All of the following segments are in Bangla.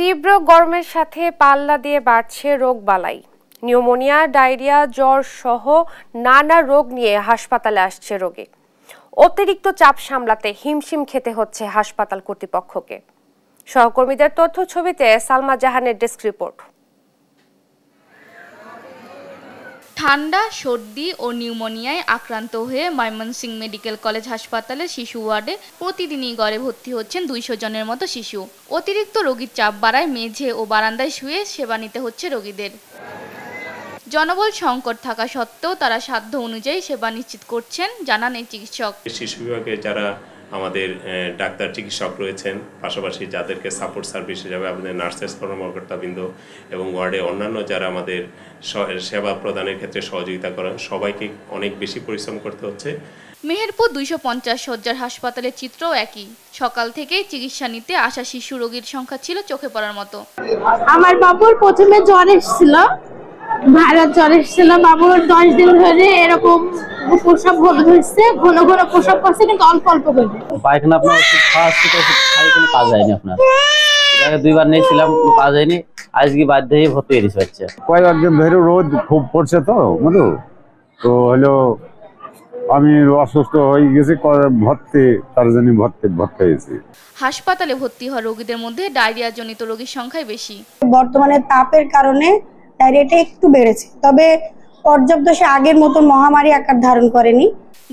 তীব্র গরমের সাথে পাল্লা দিয়ে বাড়ছে রোগবালাই। নিউমোনিয়া, ডায়রিয়া, জ্বর সহ নানা রোগ নিয়ে হাসপাতালে আসছে রোগী। অতিরিক্ত চাপ সামলাতে হিমশিম খেতে হচ্ছে হাসপাতাল কর্তৃপক্ষকে। সহকর্মীদের তথ্য ছবিতে সালমা জাহানের ডেস্ক রিপোর্ট। ঠান্ডা, সর্দি ও নিউমোনিয়ায় আক্রান্ত হয়ে ময়মনসিংহ মেডিকেল কলেজ হাসপাতালের শিশু ওয়ার্ডে প্রতিদিনই গড়ে ভর্তি হচ্ছেন 200 জনের মতো শিশু। অতিরিক্ত রোগীর চাপ বাড়ায় মেঝে ও বারান্দায় শুয়ে সেবা নিতে হচ্ছে রোগীদের। জনবল সংকট থাকা সত্ত্বেও তারা সাধ্য অনুযায়ী সেবা নিশ্চিত করছেন, জানান এই চিকিৎসক। শিশু বিভাগে যারা আমাদের ডাক্তার চিকিৎসক রয়েছেন, পাশাপাশি যাদেরকে সাপোর্ট সার্ভিস হিসাবে আমাদের নার্সেস কর্মকর্তাবৃন্দ এবং ওয়ার্ডে অন্যান্য যারা আমাদের সেবা প্রদানের ক্ষেত্রে সহযোগিতা করেন, সবাইকে অনেক বেশি পরিশ্রম করতে হচ্ছে। মেহেরপুর 250 শয্যার হাসপাতালের চিত্রও একই। সকাল থেকেই চিকিৎসা নিতে আসা শিশু রোগীর সংখ্যা ছিল চোখে পড়ার মতো। আমার বাবুর প্রথমে জ্বর এসেছিল, ভাইরাল জ্বর এসেছিল। বাবুর 10 দিন ধরে এরকম প্রসাব হচ্ছে, ঘন ঘন প্রসাব করছে, কিন্তু অল্প অল্প করে। পায়খানা আপনার ওষুধ খাওয়াচ্ছি তো ওষুধ খাই কোনো কাজ হয়নি। আপনার আগে 2 বার নিয়েছিলাম, কোনো কাজ হয়নি। আজকে বাধ্য হয়ে ভর্তি হয়ে হচ্ছে। কয়েকদিন ধরে রোদ খুব পড়ছে তো মধু, তো হলো আমি অসুস্থ হয়ে গেছি, ভর্তি তার জন্য ভর্তি হয়েছি। হাসপাতালে ভর্তি হওয়া রোগীদের মধ্যে ডায়রিয়া জনিত রোগীর সংখ্যাই বেশি। বর্তমানে তাপের কারণে ডায়রিয়াটা একটু বেড়েছে, তবে পর্যাপ্ত সে আগের মতো মহামারী আকার ধারণ করেনি।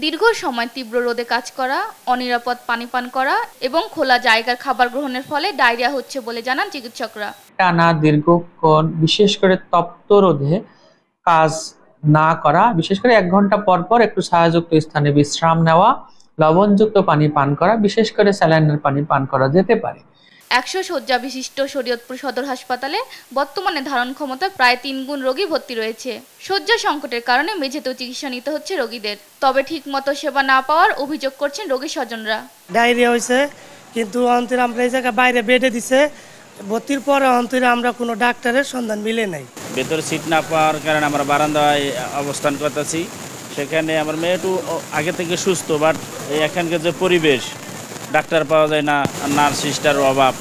দীর্ঘ সময় তীব্র রোদে কাজ করা, অনিরাপদ পানি পান করা এবং খোলা জায়গার খাবার গ্রহণের ফলে ডায়রিয়া হচ্ছে বলে জানান চিকিৎসকরা। টানা দীর্ঘক্ষণ বিশেষ করে তপ্ত রোদে কাজ না করা, বিশেষ করে 1 ঘন্টা পর পর একটু ছায়াযুক্ত স্থানে বিশ্রাম নেওয়া, লবণযুক্ত পানি পান করা, বিশেষ করে স্যালাইনের পানি পান করা যেতে পারে। 100 শয্যা বিশিষ্ট শরীয়তপুর সদর হাসপাতালে বর্তমানে ধারণ ক্ষমতা প্রায় 3 গুণ রোগী ভর্তি রয়েছে। শয্যা সংকটের কারণে মেঝেতেও চিকিৎসা নিতে হচ্ছে রোগীদের। তবে ঠিকমতো সেবা না পাওয়ার অভিযোগ করছেন রোগীর স্বজনরা। ডায়রিয়া হয়েছে, কিন্তু অন্তরে আমরা এই জায়গায় বাইরে বেডে দিছে, ভর্তির পরে অন্তরে আমরা কোনো ডাক্তারের সন্ধান মিলে নাই। ভেতরে সিট না পাওয়ার কারণে আমরা বারান্দায় অবস্থান করতেছি। সেখানে আমার মেয়ে একটু আগে থেকে সুস্থ, বাট এখানকার যে পরিবেশ, ডাক্তার পাওয়া যায় না, নার্স সিস্টার অভাব।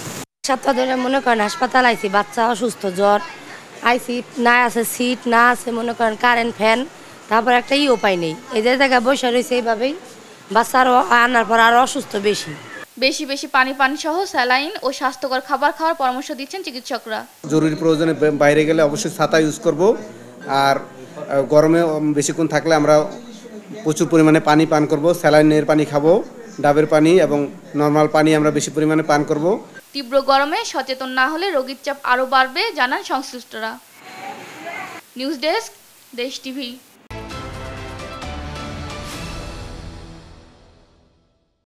সপ্তাহ ধরে মনে করেন হাসপাতাল আইছি, বাচ্চা অসুস্থ, জ্বর আইসি না আছে, সিট না আছে, মনে করেন কারেন্ট ফ্যান, তারপর একটা উপায় নেই। এই জায়গায় বসে রয়েছে, এইভাবেই বাচ্চা আরও আনার পর আরও অসুস্থ বেশি। বেশি বেশি পানি পান সহ স্যালাইন ও স্বাস্থ্যকর খাবার খাওয়ার পরামর্শ দিচ্ছেন চিকিৎসকরা। জরুরি প্রয়োজনে বাইরে গেলে অবশ্যই ছাতা ইউজ করব, আর গরমে বেশিক্ষণ থাকলে আমরা প্রচুর পরিমাণে পানি পান করব, স্যালাইনের পানি খাবো, ডাবের পানি এবং নর্মাল পানি আমরা বেশি পরিমাণে পান করব। তীব্র গরমে সচেতন না হলে রোগীর চাপ আরও বাড়বে, জানান সংশ্লিষ্টরা। নিউজ ডেস্ক, দেশ টিভি।